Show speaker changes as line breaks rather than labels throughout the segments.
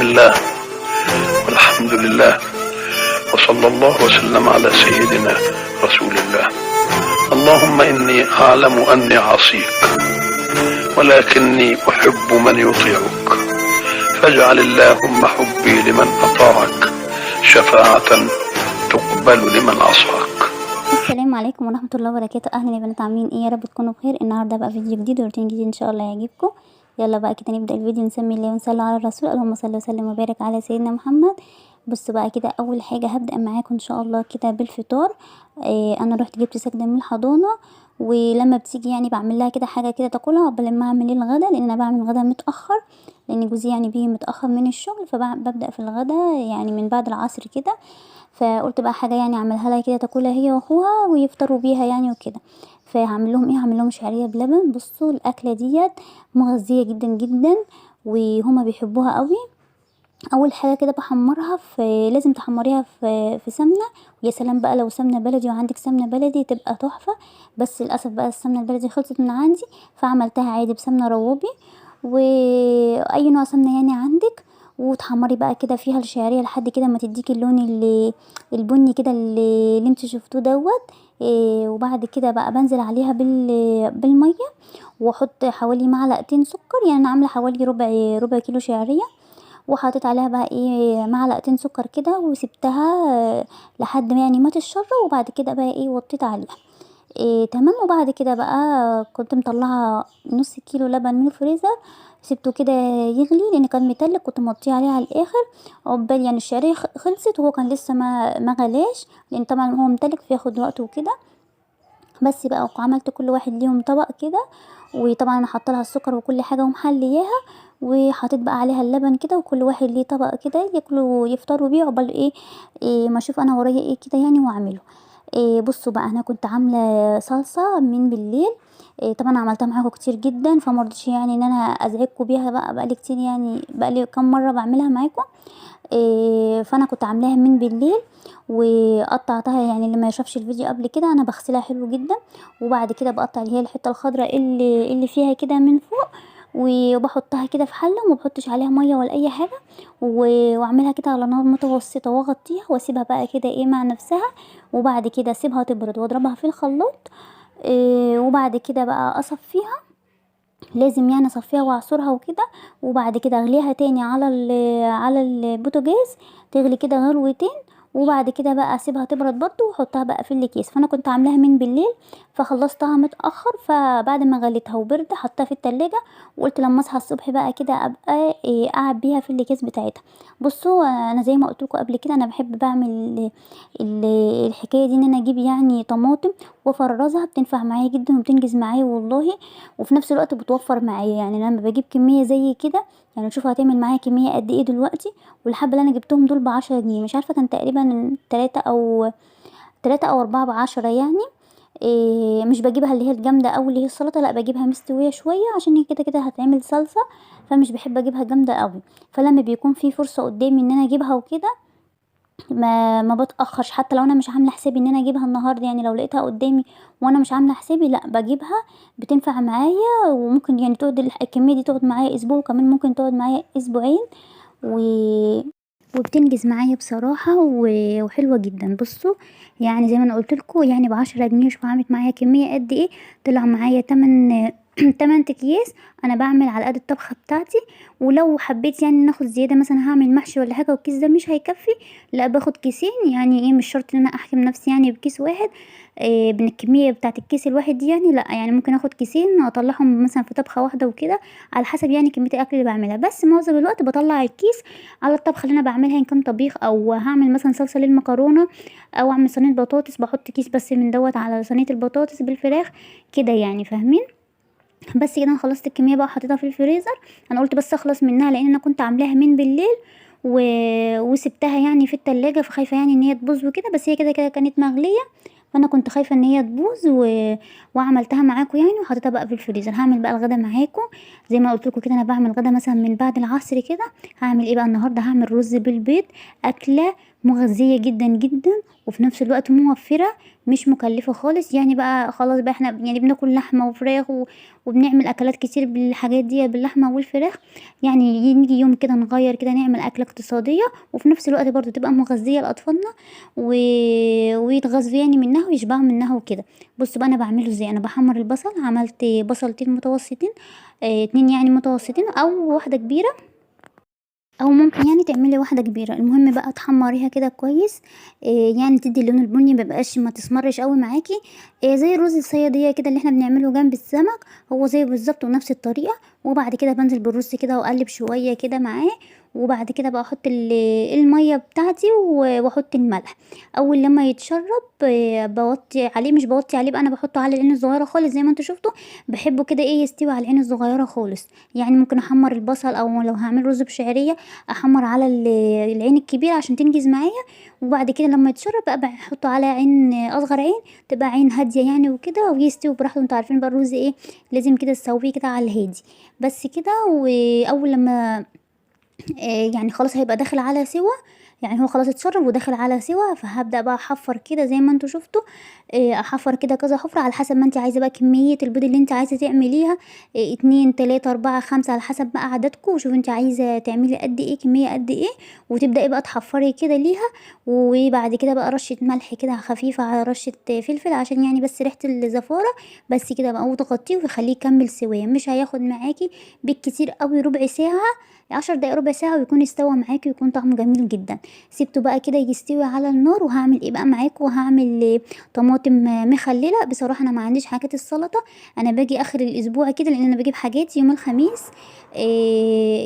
الله والحمد لله وصلى الله وسلم على سيدنا رسول الله. اللهم إني أعلم أني عصيك ولكني أحب من يطيعك، فاجعل اللهم حبي لمن أطاعك شفاعة تقبل لمن عصاك.
السلام عليكم ورحمة الله وبركاته. اهلا يا بنات، عاملين ايه؟ يا رب تكونوا بخير. النهارده بقى فيديو جديد وروتين جديد ان شاء الله يعجبكم. يلا بقى كده نبدأ الفيديو. نسمي الله ونصلي على الرسول. اللهم صل وسلم وبارك على سيدنا محمد. بصوا بقى كده، اول حاجه هبدأ معاكم ان شاء الله كده بالفطار. انا رحت جبت سجده من الحضانه، ولما بتيجي يعني بعمل لها كده حاجه كده تاكلها قبل ما اعمل الغدا، لان انا بعمل الغدا متاخر، لان جوزي يعني بيجي متاخر من الشغل، فببدأ في الغدا يعني من بعد العصر كده. فقلت بقى حاجه يعني اعملها لها كده تاكلها هي واخوها ويفطروا بيها يعني وكده. فهعمل لهم ايه؟ هعمل لهم شعريه بلبن. بصوا الاكله ديت مغذيه جدا جدا وهما بيحبوها قوي. اول حاجه كده بحمرها، لازم تحمريها في سمنه. ويا سلام بقى لو سمنه بلدي وعندك سمنه بلدي تبقى تحفه، بس للاسف بقى السمنه البلدي خلصت من عندي، فعملتها عادي بسمنه روبي واي نوع سمنه يعني عندك. وتحمري بقى كده فيها الشعريه لحد كده ما تديكي اللون البني كده اللي انت شفتوه دوت. وبعد كده بقى بنزل عليها بالميه، واحط حوالي معلقتين سكر. يعني انا عامله حوالي ربع كيلو شعريه، وحطيت عليها بقى ايه معلقتين سكر كده، وسبتها لحد ما يعني ما تشرب. وبعد كده بقى ايه وطيت عليها تمام. وبعد كده بقى كنت مطلعه نص كيلو لبن من الفريزر، سبته كده يغلي لان كان متلج، كنت مغطيه عليه على الاخر عقبال يعني الشعريه خلصت، وهو كان لسه ما غلاش، لان طبعا هو متلج فياخد وقت وكده. بس بقى وعملت كل واحد ليهم طبق كده، وطبعا انا حاطه لها السكر وكل حاجه ومحلياها، وحطيت بقى عليها اللبن كده، وكل واحد ليه طبق كده ياكلوا يفطروا بيه عقبال إيه ما اشوف انا ورايا ايه كده يعني واعمله. بصوا بقى انا كنت عامله صلصه من بالليل. طبعا عملتها معاكم كتير جدا، فمرضتش يعني ان انا ازعجكم بيها بقى لي كتير، يعني بقى لي كام مره بعملها معاكم. فانا كنت عاملاها من بالليل وقطعتها. يعني اللي ما يشوفش الفيديو قبل كده، انا بغسلها حلو جدا، وبعد كده بقطع اللي هي الحته الخضراء اللي فيها كده من فوق، وبحطها كده في حله، وما بحطش عليها ميه ولا اي حاجه، واعملها كده على نار متوسطه واغطيها واسيبها بقى كده ايه مع نفسها. وبعد كده اسيبها تبرد واضربها في الخلاط. وبعد كده بقى اصفيها، لازم يعني اصفيها واعصرها وكده. وبعد كده اغليها تاني على البوتاجاز، تغلي كده غلوتين. وبعد كده بقى اسيبها تبرد برضو واحطها بقى في الكيس. فانا كنت عاملاها من بالليل، فخلصتها متاخر، فبعد ما غليتها وبرد حطها في التلاجة، وقلت لما اصحى الصبح بقى كده ابقى اقعد بيها في الكيس بتاعتها. بصوا انا زي ما قلت لكم قبل كده، انا بحب بعمل ال- الحكايه دي، ان انا اجيب يعني طماطم وافرزها، بتنفع معايا جدا وبتنجز معايا والله، وفي نفس الوقت بتوفر معايا. يعني لما بجيب كميه زي كده، يعني شوف هتعمل معايا كميه قد ايه دلوقتي. والحبه اللي انا جبتهم دول ب10 جنيه، مش عارفه كان تقريبا 3 او 4 ب10 يعني. مش بجيبها اللي هي الجامده او اللي هي السلطه، لا بجيبها مستويه شويه، عشان هي كده كده هتعمل صلصه، فمش بحب اجيبها جامده قوي. فلما بيكون في فرصه قدامي ان انا اجيبها وكده، ما بتاخرش. حتى لو انا مش عامله حسابي ان انا اجيبها النهارده، يعني لو لقيتها قدامي وانا مش عامله حسابي، لا بجيبها. بتنفع معايا، وممكن يعني تقعد الكميه دي تقعد معايا اسبوع، وكمان ممكن تقعد معايا اسبوعين و... وبتنجز معايا بصراحه وحلوه جدا. بصوا يعني زي ما انا قلت لكم، يعني ب10 جنيه، شوف عملت معايا كميه قد ايه. طلع معايا 8 اكياس. انا بعمل على قد الطبخه بتاعتي، ولو حبيت يعني ناخد زياده، مثلا هعمل محشي ولا حاجه والكيس ده مش هيكفي، لا باخد كيسين. يعني ايه، مش شرط ان انا احكم نفسي يعني بكيس واحد من الكميه بتاعه الكيس الواحد دي، يعني لا، يعني ممكن اخد كيسين واطلعهم مثلا في طبخه واحده وكده، على حسب يعني كميه الاكل اللي بعملها. بس معظم الوقت بطلع الكيس على الطبخه اللي انا بعملها، ان كان طبيخ او هعمل مثلا صلصه للمكرونه او اعمل صينيه بطاطس، بحط كيس بس من دوت على صينيه البطاطس بالفراخ كده، يعني فاهمين. بس كده انا خلصت الكميه بقى، حطيتها في الفريزر. انا قلت بس اخلص منها، لان انا كنت عاملاها من بالليل و... وسبتها يعني في التلاجة، فخايفه يعني ان هي تبوظ وكده، بس هي كده كده كانت مغليه، فانا كنت خايفه ان هي تبوظ وعملتها معاكم يعني، وحطيتها بقى في الفريزر. هعمل بقى الغدا معاكم زي ما قلت لكم كده. انا بعمل غدا مثلا من بعد العصر كده. هعمل ايه بقى النهارده؟ هعمل رز بالبيض، اكله مغذية جدا جدا، وفي نفس الوقت موفرة، مش مكلفة خالص. يعني بقى خلاص بقى احنا يعني بناكل لحمة وفراخ وبنعمل اكلات كتير بالحاجات دي باللحمة والفراخ. يعني نيجي يوم كده نغير كده نعمل اكلة اقتصادية، وفي نفس الوقت برضو تبقى مغذية لاطفالنا و... ويتغذوا يعني منها ويشبعوا منها وكده. بصوا بقى انا بعمله ازاي. انا بحمر البصل، عملت بصلتين متوسطين، اتنين يعني متوسطين او واحدة كبيرة، او ممكن يعني تعملي واحدة كبيرة. المهم بقى تحمريها كده كويس، يعني تدي اللون البني، مبقاش ما تسمرش قوي معاكي. زي الرز الصيادية كده اللي احنا بنعمله جنب السمك، هو زيه بالظبط ونفس الطريقة. وبعد كده بنزل بالرز كده واقلب شوية كده معاه، وبعد كده بقى احط المية بتاعتي واحط الملح. اول لما يتشرب بوطي عليه، مش بوطي عليه بقى، انا بحطه على العين الصغيرة خالص زي ما انتوا شفتوا. بحبه كده يستوي على العين الصغيرة خالص. يعني ممكن احمر البصل، او لو هعمل رز بشعرية احمر على العين الكبيرة عشان تنجز معايا. وبعد كده لما يتشرب بقى بحطه على عين اصغر عين، تبقى عين هادية يعني وكده، ويستوي براحته. انتوا عارفين بقى الرز ايه، لازم كده تسويه كده على الهادي. بس كده. واول لما يعني خلاص هيبقى داخل على سوا، يعني هو خلاص اتشرب وداخل على سوا، فهبدأ بقى احفر كده زي ما انتوا شفتوا. احفر كده كذا حفرة على حسب ما انت عايزة بقى كمية البيض اللي انت عايزة تعمليها. 2 3 4 5 على حسب بقى عددكم، وشوفوا انت عايزة تعملي قد ايه، كمية قد ايه. وتبدأي بقى تحفري كده ليها. وبعد كده بقى رشة ملح كده خفيفة على رشة فلفل، عشان يعني بس ريحة الزفارة. بس كده بقى، وتغطيه وتخليه يكمل سواه. مش هياخد معاكي بالكتير قوي ربع ساعة، 10 دقايق ربع ساعة، ويكون استوى معاكي ويكون طعمه جميل جدا. سيبته بقى كده يستوي على النار. وهعمل ايه بقى معاكم، وهعمل طماطم مخللة. بصراحة انا ما عنديش حاجات السلطة، انا باجي اخر الاسبوع كده، لان انا بجيب حاجات يوم الخميس.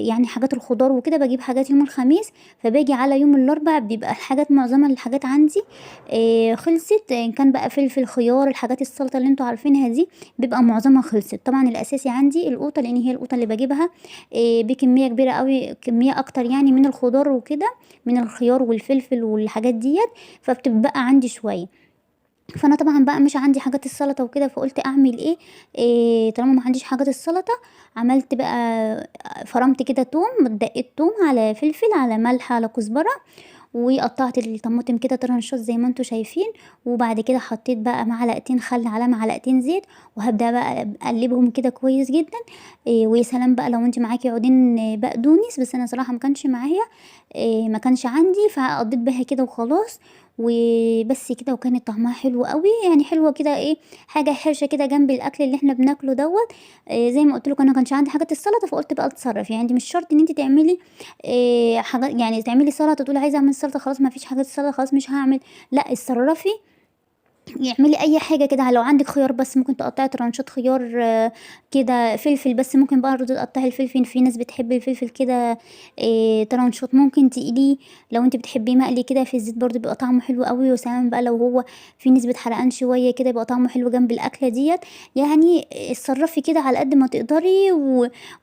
يعني حاجات الخضار وكده بجيب حاجات يوم الخميس، فباجي على يوم الاربع بيبقى الحاجات، معظمها الحاجات عندي خلصت. ان كان بقى فلفل، خيار، الحاجات السلطة اللي انتوا عارفينها دي بيبقى معظمها خلصت. طبعا الاساسي عندي القوطة، لان هي القوطة اللي بجيبها بكمية كبيرة قوي، كمية اكتر يعني من الخضار وكده، من الخيار والفلفل والحاجات ديت، فبتبقى عندي شوية. فانا طبعا بقى مش عندي حاجات السلطه وكده، فقلت اعمل ايه طالما ما عنديش حاجات السلطه. عملت بقى فرمت كده توم، دقيت توم على فلفل على ملح على كزبره، وقطعت الطماطم كده طرنشات زي ما انتوا شايفين. وبعد كده حطيت بقى معلقتين خل على معلقتين زيت، وهبدا بقى اقلبهم كده كويس جدا. ويا سلام بقى لو انت معاكي عودين بقدونس، بس انا صراحه ما كانش معايا، ما كانش عندي، فقضيت بها كده وخلاص. وبس كده، وكانت طعمها حلو قوي، يعني حلوه كده ايه، حاجه حرشه كده جنب الاكل اللي احنا بناكله دوت. زي ما قلت لكم انا كانش عندي حاجه السلطه، فقلت بقى اتصرف. يعني مش شرط ان انت تعملي حاجات، يعني تعملي سلطه تقولي عايزه اعمل سلطه خلاص ما فيش حاجه السلطه خلاص مش هعمل. لا، اتصرفي، اعملي اي حاجه كده. لو عندك خيار بس ممكن تقطعي طرنشات خيار، كده فلفل بس ممكن بقى برضه تقطعي الفلفل. في ناس بتحب الفلفل كده طرنشات، ممكن تقليه لو انت بتحبيه مقلي كده في الزيت، برضه بيبقى طعمه حلو قوي. وسلام بقى لو هو في نسبه حرقان شويه كده، بيبقى طعمه حلو جنب الاكله ديت. يعني اتصرفي كده على قد ما تقدري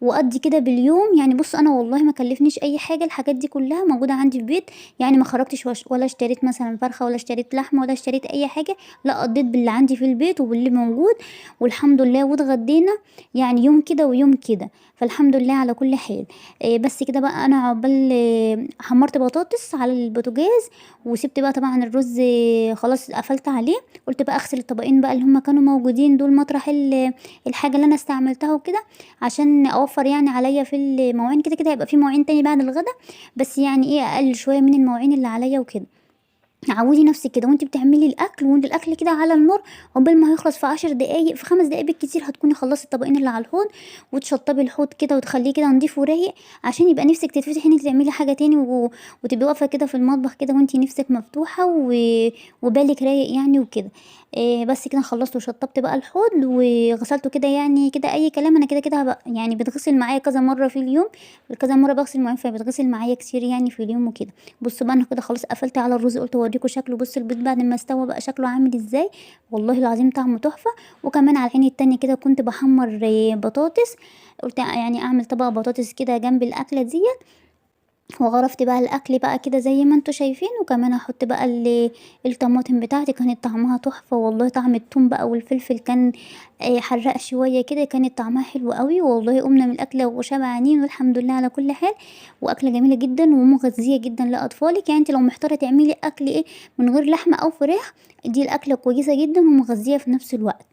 وقضي كده باليوم. يعني بص انا والله ما كلفنيش اي حاجه، الحاجات دي كلها موجوده عندي في البيت. يعني ما خرجتش ولا اشتريت مثلا فرخه، ولا اشتريت لحمه، ولا اشتريت اي حاجه. لا، قضيت باللي عندي في البيت وباللي موجود، والحمد لله. واتغدينا يعني يوم كده ويوم كده، فالحمد لله على كل حال. بس كده بقى انا عقبال حمرت بطاطس على البوتاجاز، وسبت بقى طبعا الرز خلاص قفلت عليه. قلت بقى اغسل الطبقين بقى اللي هم كانوا موجودين دول مطرح الحاجه اللي انا استعملتها وكده، عشان اوفر يعني عليا في المواعين. كده كده هيبقى في مواعين تاني بعد الغدا، بس يعني ايه اقل شويه من المواعين اللي عليا وكده. عودي نفسك كده وانت بتعملي الاكل، وانت الاكل كده على النار، عقبال ما هيخلص في 10 دقايق، في 5 دقايق بالكتير هتكوني خلصتي الطبقين اللي على الحوض. وتشطبي الحوض كده وتخليه كده نضيف ورايق، عشان يبقى نفسك تتفتحي ان انت تعملي حاجه تاني وتبقي واقفه كده في المطبخ كده وانت نفسك مفتوحه وبالك رايق يعني وكده. بس كده خلصت وشطبت بقى الحوض وغسلته كده. يعني كده اي كلام، انا كده كده يعني بتغسل معايا كذا مره في اليوم، كذا مره بغسل مواعين، فبتغسل معايا كتير يعني في اليوم وكده. بصوا بقى انا كده خلاص قفلت على الرز، قلت اوريكم شكله. بصوا البيض بعد ما استوى بقى شكله عامل ازاي، والله العظيم طعمه تحفه. وكمان على العين التانية كده كنت بحمر بطاطس، قلت يعني اعمل طبق بطاطس كده جنب الاكله دي. وغرفت بقى الاكل بقى كده زي ما انتوا شايفين. وكمان هحط بقى الطماطم بتاعتي، كانت طعمها تحفه والله. طعم التوم بقى والفلفل كان حراق شويه كده، كانت طعمها حلو قوي والله. قمنا من الاكله وشبعانين والحمد لله على كل حال. واكله جميله جدا ومغذيه جدا لاطفالك. يعني انت لو محتاره تعملي اكل ايه من غير لحمه او فراخ، دي الاكله كويسه جدا ومغذيه في نفس الوقت.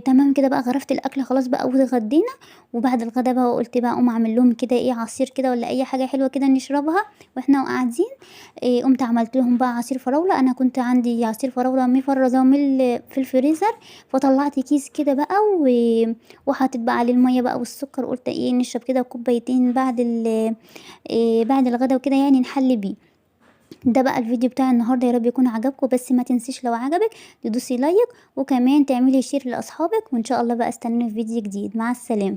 تمام كده بقى، غرفت الاكل خلاص بقى واتغدينا. وبعد الغدا بقى قلت بقى اقوم اعمل لهم كده ايه عصير كده ولا اي حاجه حلوه كده نشربها واحنا قاعدين. قمت عملت لهم بقى عصير فراوله. انا كنت عندي عصير فراوله مفرزه في الفريزر، فطلعت كيس كده بقى وحطيت بقى عليه الميه بقى والسكر. قلت ايه نشرب كده كوبايتين بعد الغدا وكده يعني نحل بيه. ده بقى الفيديو بتاع النهارده، يا رب يكون عجبكم. بس ما تنسيش لو عجبك تدوسي لايك وكمان تعملي شير لاصحابك. وان شاء الله بقى استنوني في فيديو جديد. مع السلامه.